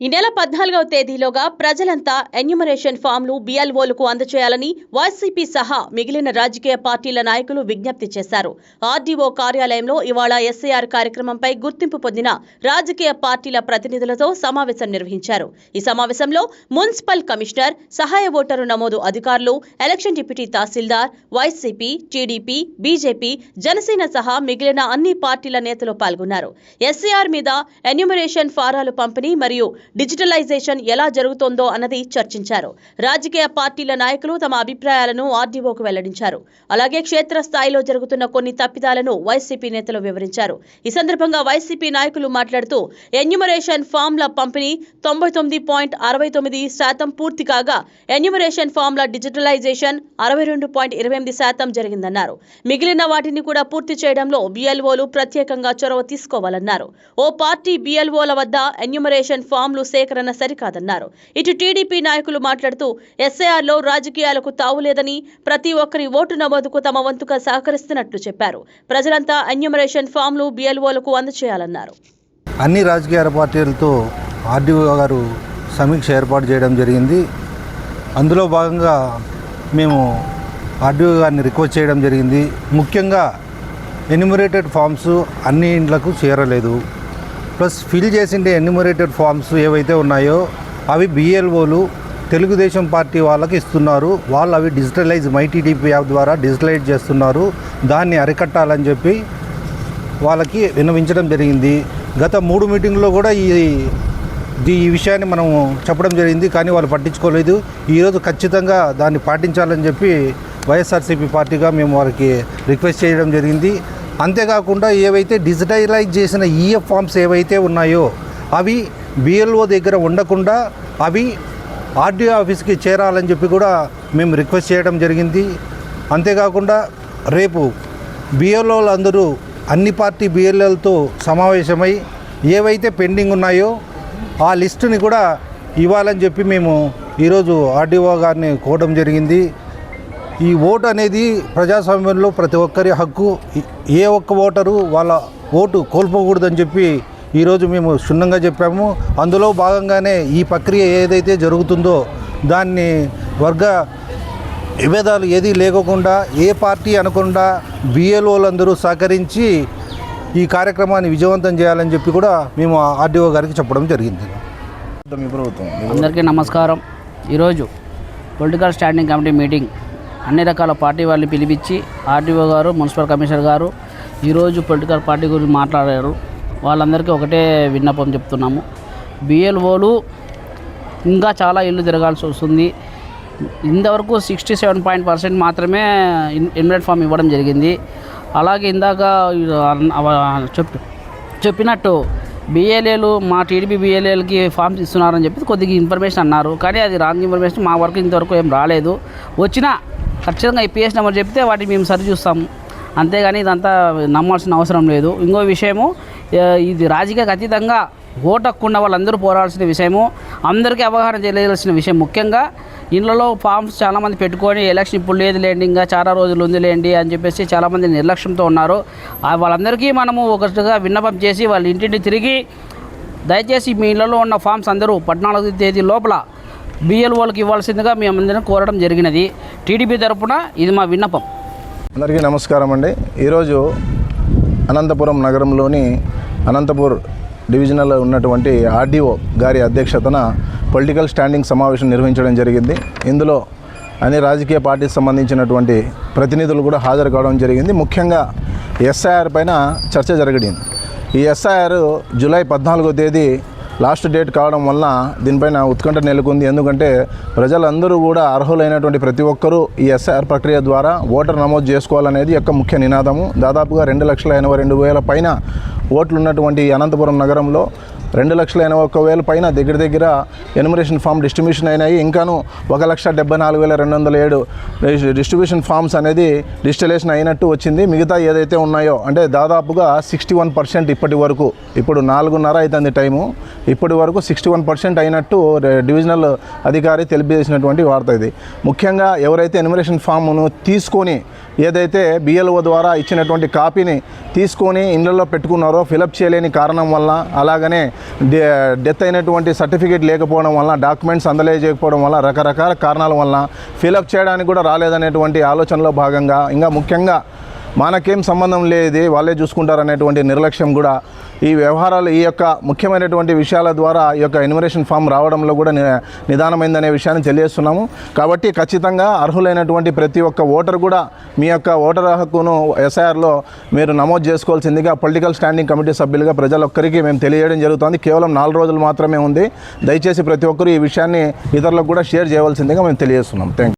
ఈ నెల 14వ తేదీలోగా ప్రజలంతా ఎన్యూమరేషన్ ఫామ్లు బిఎల్ఓలకు అందజేయాలని వైసీపీ సహా మిగిలిన రాజకీయ పార్టీల నాయకులు విజ్ఞప్తి చేశారు. ఆర్డీఓ కార్యాలయంలో ఇవాళ ఎస్ఐఆర్ కార్యక్రమంపై గుర్తింపు పొందిన రాజకీయ పార్టీల ప్రతినిధులతో సమావేశం నిర్వహించారు. ఈ సమావేశంలో మున్సిపల్ కమిషనర్, సహాయ ఓటరు నమోదు అధికారులు, ఎలక్షన్ డిప్యూటీ తహసీల్దార్, వైసీపీ, టీడీపీ, బీజేపీ, జనసేన సహా మిగిలిన అన్ని పార్టీల నేతలు పాల్గొన్నారు. ఎస్ఐఆర్ మీద, ఎన్యూమరేషన్ ఫారాలు పంపిణీ మరియు డిజిటలైజేషన్ ఎలా జరుగుతోందో అన్నది చర్చించారు. రాజకీయ పార్టీల నాయకులు తమ అభిప్రాయాలను ఆర్డీఓకు వెల్లడించారు. అలాగే క్షేత్రస్థాయిలో జరుగుతున్న కొన్ని తప్పిదాలను వైసీపీ నేతలు వివరించారు. ఈ సందర్భంగా వైసీపీ నాయకులు మాట్లాడుతూ ఎన్యూమరేషన్ ఫామ్ల పంపిణీ 99.69% పూర్తి కాగా ఎన్యూమరేషన్ ఫామ్ల డిజిటలైజేషన్ 62.28% జరిగిందన్నారు. మిగిలిన వాటిని కూడా పూర్తి చేయడంలో బిఎల్ఓలు ప్రత్యేకంగా చొరవ తీసుకోవాలన్నారు. ఓ పార్టీ బిఎల్ఓల వద్ద ఎన్యూమరేషన్ ఫామ్లు సేకరణ సరికాదన్నారు. ఇటు టీడీపీ నాయకులు మాట్లాడుతూ ఎస్ఐఆర్లో రాజకీయాలకు తావులేదని, ప్రతి ఒక్కరి ఓటు నమోదుకు తమ వంతుగా సహకరిస్తున్నట్లు చెప్పారు. ప్రజలంతా ఎన్యూమరేషన్ ఫామ్లు బిఎల్ఓలకు అందజేయాలన్నారు. అన్ని రాజకీయ పార్టీలతో ఆర్డీఓ గారు సమీక్ష ఏర్పాటు చేయడం జరిగింది. అందులో భాగంగా మేము ఆర్డీఓ గారిని రిక్వెస్ట్ చేయడం జరిగింది. ముఖ్యంగా ఎన్యూమరేటెడ్ ఫామ్స్ అన్ని ఇండ్లకు చేరలేదు. ప్లస్ ఫిల్ చేసిండే ఎన్యూమరేటెడ్ ఫామ్స్ ఏవైతే ఉన్నాయో అవి బిఎల్ఓలు తెలుగుదేశం పార్టీ వాళ్ళకి ఇస్తున్నారు. వాళ్ళు అవి డిజిటలైజ్ మైటీడీపీ యాప్ ద్వారా డిజిటలైజ్ చేస్తున్నారు. దాన్ని అరికట్టాలని చెప్పి వాళ్ళకి విన్నవించడం జరిగింది. గత 3 మీటింగ్లో కూడా ఈ విషయాన్ని మనం చెప్పడం జరిగింది, కానీ వాళ్ళు పట్టించుకోలేదు. ఈరోజు ఖచ్చితంగా దాన్ని పాటించాలని చెప్పి వైఎస్ఆర్సీపీ పార్టీగా మేము వారికి రిక్వెస్ట్ చేయడం జరిగింది. అంతేకాకుండా ఏవైతే డిజిటలైజ్ చేసిన ఈఎఫ్ ఫామ్స్ ఏవైతే ఉన్నాయో అవి బిఎల్ఓ దగ్గర ఉండకుండా అవి ఆర్డీఓ ఆఫీస్కి చేరాలని చెప్పి కూడా మేము రిక్వెస్ట్ చేయడం జరిగింది. అంతేకాకుండా రేపు బిఎల్ఓలు అందరూ అన్ని పార్టీ బిఎల్ఓలతో సమావేశమై ఏవైతే పెండింగ్ ఉన్నాయో ఆ లిస్టుని కూడా ఇవ్వాలని చెప్పి మేము ఈరోజు ఆర్డీఓ గారిని కోరడం జరిగింది. ఈ ఓటు అనేది ప్రజాస్వామ్యంలో ప్రతి ఒక్కరి హక్కు. ఏ ఒక్క ఓటరు వాళ్ళ ఓటు కోల్పోకూడదని చెప్పి ఈరోజు మేము క్షుణ్ణంగా చెప్పాము. అందులో భాగంగానే ఈ ప్రక్రియ ఏదైతే జరుగుతుందో దాన్ని వర్గ విభేదాలు ఏదీ లేకుండా ఏ పార్టీ అనకుండా బిఎల్ఓలందరూ సహకరించి ఈ కార్యక్రమాన్ని విజయవంతం చేయాలని చెప్పి కూడా మేము ఆర్డీఓ గారికి చెప్పడం జరిగింది. అందరికీ నమస్కారం. ఈరోజు పొలిటికల్ స్టాండింగ్ కమిటీ మీటింగ్ అన్ని రకాల పార్టీ వాళ్ళని పిలిపించి ఆర్డీఓ గారు, మున్సిపల్ కమిషనర్ గారు ఈరోజు పొలిటికల్ పార్టీ గురించి మాట్లాడారు. వాళ్ళందరికీ ఒకటే విన్నపం చెప్తున్నాము. బిఎల్ఓలు ఇంకా చాలా ఇల్లు తిరగాల్సి వస్తుంది. ఇంతవరకు 67% మాత్రమే ఇన్వెట్ ఫామ్ ఇవ్వడం జరిగింది. అలాగే ఇందాక చెప్పినట్టు బిఎల్ఏలు మా టీడీపీ బిఎల్ఏలకి ఫామ్స్ ఇస్తున్నారని చెప్పి కొద్దిగా ఇన్ఫర్మేషన్ అన్నారు, కానీ అది రాంగ్ ఇన్ఫర్మేషన్. మా వరకు ఇంతవరకు ఏం రాలేదు. వచ్చినా ఖచ్చితంగా ఐపీఎస్ నెంబర్ చెప్తే వాటిని మేము సరి చూస్తాము, అంతేగాని ఇదంతా నమ్మాల్సిన అవసరం లేదు. ఇంకో విషయము, ఇది రాజకీయ అతీతంగా ఓటు హక్కు ఉన్న వాళ్ళందరూ పోరాడాల్సిన విషయము, అందరికీ అవగాహన తెలియాల్సిన విషయం. ముఖ్యంగా ఇళ్లలో ఫామ్స్ చాలామంది పెట్టుకొని ఎలక్షన్ ఇప్పుడు లేదు లేండి, ఇంకా చాలా రోజులు ఉంది లేండి అని చెప్పేసి చాలామంది నిర్లక్ష్యంతో ఉన్నారు. వాళ్ళందరికీ మనము ఒకటిగా విన్నపం చేసి వాళ్ళ ఇంటిని తిరిగి దయచేసి మీ ఇళ్లలో ఉన్న ఫామ్స్ అందరూ 14వ తేదీ లోపల బిఎల్ఓలకు ఇవ్వాల్సిందిగా మేమందరం కోరడం జరిగినది. టీడీపీ తరఫున ఇది మా విన్నపం. అందరికీ నమస్కారం అండి. ఈరోజు అనంతపురం నగరంలోని అనంతపూర్ డివిజనల్లో ఉన్నటువంటి ఆర్డీఓ గారి అధ్యక్షతన పొలిటికల్ స్టాండింగ్ సమావేశం నిర్వహించడం జరిగింది. ఇందులో అన్ని రాజకీయ పార్టీకి సంబంధించినటువంటి ప్రతినిధులు కూడా హాజరు కావడం జరిగింది. ముఖ్యంగా ఎస్ఐఆర్ పైన చర్చ జరిగింది. ఈ ఎస్ఐఆర్ జూలై 14వ తేదీ లాస్ట్ డేట్ కావడం వల్ల దీనిపైన ఉత్కంఠ నెలకొంది. ఎందుకంటే ప్రజలందరూ కూడా అర్హులైనటువంటి ప్రతి ఒక్కరూ ఈ ఎస్ఐఆర్ ప్రక్రియ ద్వారా ఓటర్ నమోదు చేసుకోవాలనేది యొక్క ముఖ్య నినాదము. దాదాపుగా 2,82,000 పైన ఓట్లు ఉన్నటువంటి అనంతపురం నగరంలో 2,81,000 పైన దగ్గర ఎన్యూమరేషన్ ఫామ్ డిస్ట్రిబ్యూషన్ అయినాయి. ఇంకాను 1,74,207 డిస్ట్రిబ్యూషన్ ఫామ్స్ అనేది డిజిటలైజేషన్ అయినట్టు వచ్చింది. మిగతా ఏదైతే ఉన్నాయో అంటే దాదాపుగా 61% ఇప్పటి వరకు, ఇప్పుడు 4:30 అవుతుంది టైము, ఇప్పటి వరకు 61% అయినట్టు డివిజనల్ అధికారి తెలియజేసినటువంటి వార్త ఇది. ముఖ్యంగా ఎవరైతే ఎన్యూమరేషన్ ఫామ్ను తీసుకొని ఏదైతే బిఎల్ఓ ద్వారా ఇచ్చినటువంటి కాపీని తీసుకొని ఇళ్లలో పెట్టుకున్నారో ఫిలప్ చేయలేని కారణం వల్ల, అలాగనే డెత్ అయినటువంటి సర్టిఫికేట్ లేకపోవడం వలన, డాక్యుమెంట్స్ అందలేకపోవడం వల్ల, రకరకాల కారణాల వలన ఫిలప్ చేయడానికి కూడా రాలేదనేటువంటి ఆలోచనలో భాగంగా, ఇంకా ముఖ్యంగా మనకేం సంబంధం లేదు వాళ్ళే చూసుకుంటారనేటువంటి నిర్లక్ష్యం కూడా ఈ వ్యవహారాలు, ఈ యొక్క ముఖ్యమైనటువంటి విషయాల ద్వారా ఈ యొక్క ఎన్యుమరేషన్ ఫామ్ రావడంలో కూడా నిదానమైందనే విషయాన్ని తెలియజేస్తున్నాము. కాబట్టి ఖచ్చితంగా అర్హులైనటువంటి ప్రతి ఒక్క ఓటర్ కూడా మీ యొక్క ఓటర్ హక్కును ఎస్ఐఆర్లో మీరు నమోదు చేసుకోవాల్సిందిగా పొలిటికల్ స్టాండింగ్ కమిటీ సభ్యులుగా ప్రజలొక్కరికి మేము తెలియజేయడం జరుగుతుంది. కేవలం 4 రోజులు మాత్రమే ఉంది. దయచేసి ప్రతి ఒక్కరు ఈ విషయాన్ని ఇతరులకు కూడా షేర్ చేయవలసిందిగా మేము తెలియజేస్తున్నాం. Thank you.